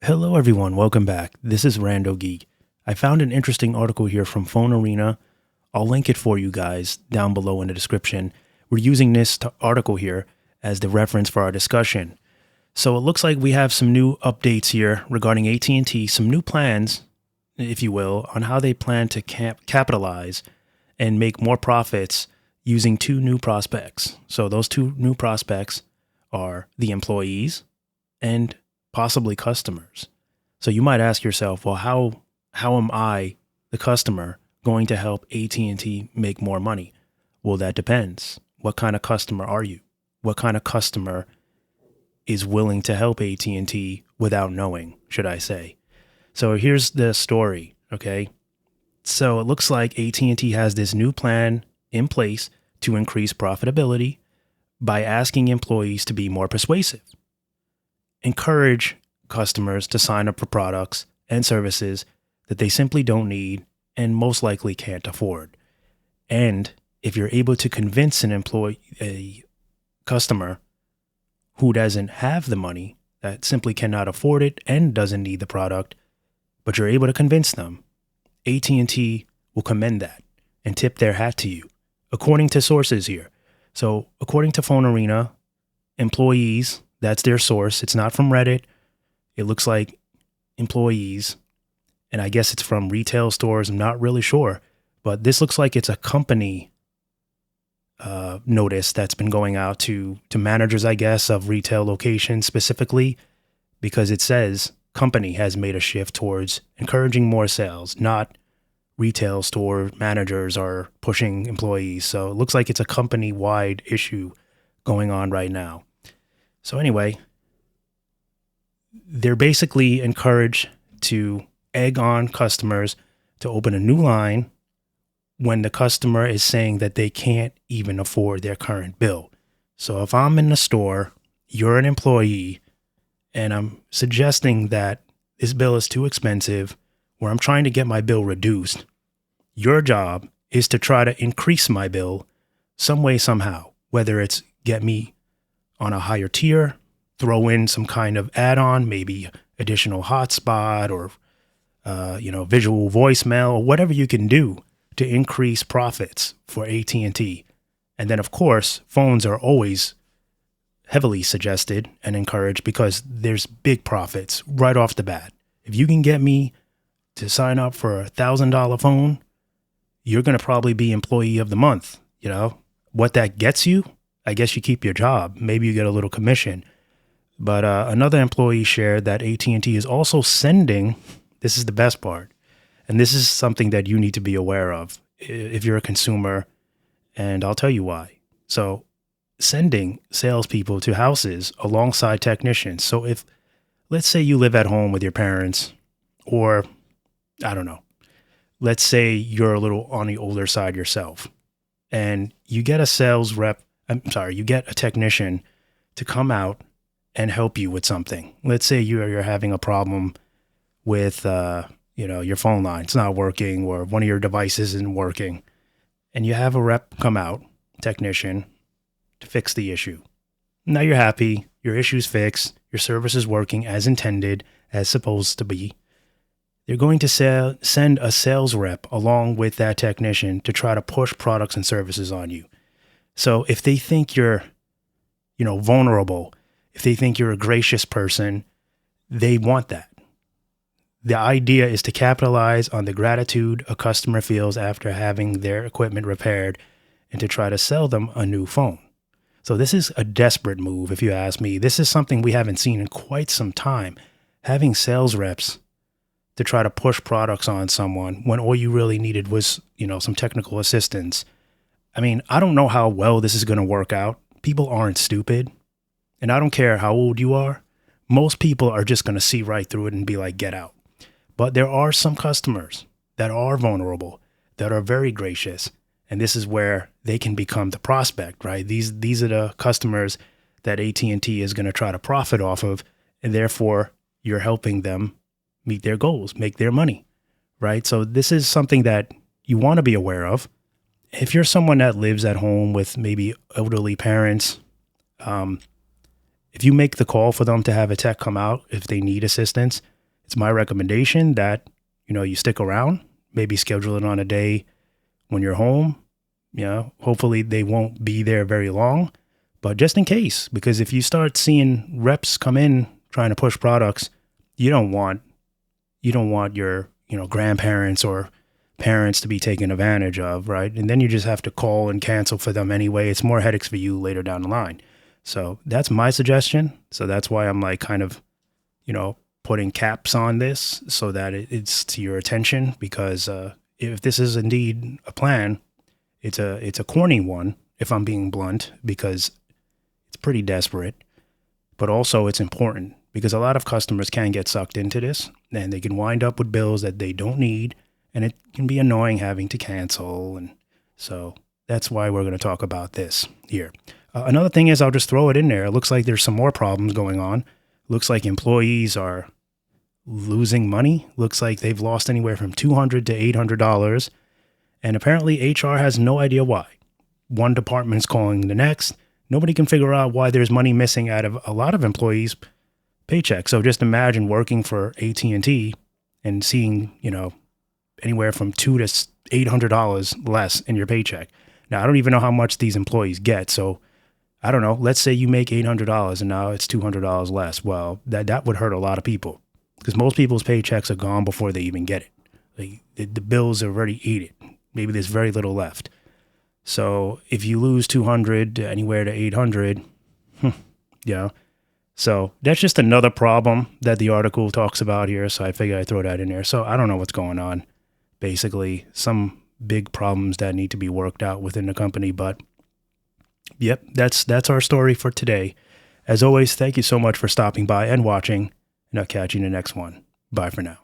Hello, everyone. Welcome back. This is RandoGEEK. I found an interesting article here from Phone Arena. I'll link it for you guys down below in the description. We're using this article here as the reference for our discussion. So it looks like we have some new updates here regarding AT&T, some new plans, if you will, on how they plan to capitalize and make more profits using two new prospects. So those two new prospects are the employees and possibly customers. So you might ask yourself, well, how am I, the customer, going to help AT&T make more money? Well, that depends. What kind of customer are you? What kind of customer is willing to help AT&T without knowing, should I say? So here's the story, okay? So it looks like AT&T has this new plan in place to increase profitability by asking employees to be more persuasive. Encourage customers to sign up for products and services that they simply don't need and most likely can't afford. And if you're able to convince a customer who doesn't have the money, that simply cannot afford it and doesn't need the product, but you're able to convince them, AT&T will commend that and tip their hat to you, according to sources here. So according to Phone Arena, employees, that's their source. It's not from Reddit. It looks like employees, and I guess it's from retail stores. I'm not really sure, but this looks like it's a company notice that's been going out to managers, I guess, of retail locations specifically, because it says company has made a shift towards encouraging more sales, not retail store managers are pushing employees. So it looks like it's a company-wide issue going on right now. So anyway, they're basically encouraged to egg on customers to open a new line when the customer is saying that they can't even afford their current bill. So if I'm in the store, you're an employee, and I'm suggesting that this bill is too expensive, or I'm trying to get my bill reduced, your job is to try to increase my bill some way, somehow, whether it's get me on a higher tier, throw in some kind of add-on, maybe additional hotspot or, visual voicemail or whatever you can do to increase profits for AT&T. And then, of course, phones are always heavily suggested and encouraged because there's big profits right off the bat. If you can get me to sign up for a $1,000 phone, you're going to probably be employee of the month. You know what that gets you? I guess you keep your job. Maybe you get a little commission. But another employee shared that AT&T is also sending, this is the best part, and this is something that you need to be aware of if you're a consumer, and I'll tell you why. So sending salespeople to houses alongside technicians. So if, let's say you live at home with your parents, or I don't know, let's say you're a little on the older side yourself, and you get you get a technician to come out and help you with something. Let's say you're having a problem with, your phone line. It's not working, or one of your devices isn't working, and you have a rep come out, technician, to fix the issue. Now you're happy. Your issue's fixed. Your service is working as intended, as supposed to be. They're going to send a sales rep along with that technician to try to push products and services on you. So if they think you're, vulnerable, if they think you're a gracious person, they want that. The idea is to capitalize on the gratitude a customer feels after having their equipment repaired and to try to sell them a new phone. So this is a desperate move, if you ask me. This is something we haven't seen in quite some time. Having sales reps to try to push products on someone when all you really needed was, some technical assistance. I mean, I don't know how well this is going to work out. People aren't stupid. And I don't care how old you are. Most people are just going to see right through it and be like, get out. But there are some customers that are vulnerable, that are very gracious. And this is where they can become the prospect, right? These are the customers that AT&T is going to try to profit off of. And therefore, you're helping them meet their goals, make their money, right? So this is something that you want to be aware of. If you're someone that lives at home with maybe elderly parents, if you make the call for them to have a tech come out if they need assistance, it's my recommendation that, you stick around, maybe schedule it on a day when you're home. Hopefully they won't be there very long, but just in case, because if you start seeing reps come in trying to push products, you don't want your, grandparents or parents to be taken advantage of, right? And then you just have to call and cancel for them anyway. It's more headaches for you later down the line. So that's my suggestion. So that's why I'm like kind of, putting caps on this so that it's to your attention, because if this is indeed a plan, it's a corny one, if I'm being blunt, because it's pretty desperate, but also it's important because a lot of customers can get sucked into this and they can wind up with bills that they don't need, and it can be annoying having to cancel. And so that's why we're going to talk about this here. Another thing is, I'll just throw it in there. It looks like there's some more problems going on. Looks like employees are losing money. Looks like they've lost anywhere from $200 to $800. And apparently HR has no idea why. One department is calling the next. Nobody can figure out why there's money missing out of a lot of employees' paychecks. So just imagine working for AT&T and seeing, anywhere from $200 to $800 less in your paycheck. Now, I don't even know how much these employees get. So I don't know. Let's say you make $800 and now it's $200 less. Well, that would hurt a lot of people because most people's paychecks are gone before they even get it. Like the bills are already eaten. Maybe there's very little left. So if you lose 200 anywhere to 800, so that's just another problem that the article talks about here. So I figured I'd throw that in there. So I don't know what's going on. Basically, some big problems that need to be worked out within the company. But yep, that's our story for today. As always, thank you so much for stopping by and watching, and I'll catch you in the next one. Bye for now.